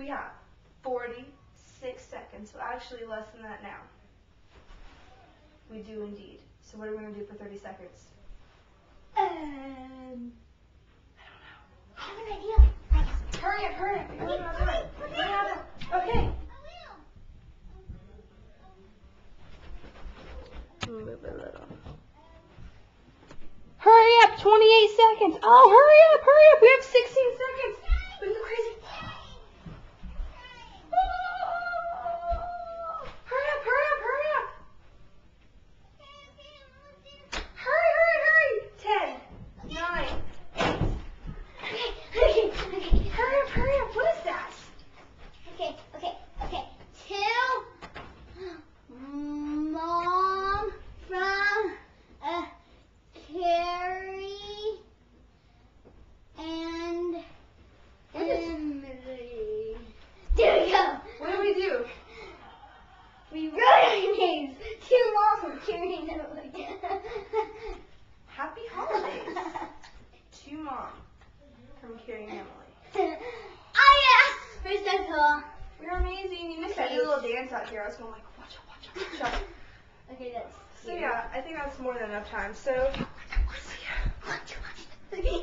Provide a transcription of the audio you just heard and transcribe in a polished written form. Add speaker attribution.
Speaker 1: we have? 46 seconds. So actually less than that now. We do indeed. So what are we going to do for 30 seconds?
Speaker 2: I don't know. I have an idea.
Speaker 1: Hurry up, hurry up. You're running out of time. You're running out of time. Okay. Move it a little. Hurry up, 28 seconds. Oh, hurry up, hurry up. We have 16 seconds. We go crazy. Hurry up, hurry up, hurry up. Hurry, hurry, hurry. 10, 9, 8.
Speaker 2: Okay.
Speaker 1: Hurry up, hurry up. What is that?
Speaker 2: Okay. To Mom from Carrie and Emily. There we go.
Speaker 1: What do we do?
Speaker 2: We wrote our names. To Mom from Carrie and Emily.
Speaker 1: Happy holidays to Mom from Carrie and Emily.
Speaker 2: Oh yeah! First of all.
Speaker 1: You're amazing. You missed that little dance out here. I was going like, watch out, watch out, watch out.
Speaker 2: Okay, that's.
Speaker 1: So yeah, I think that's more than enough time. So, see ya.
Speaker 2: Okay.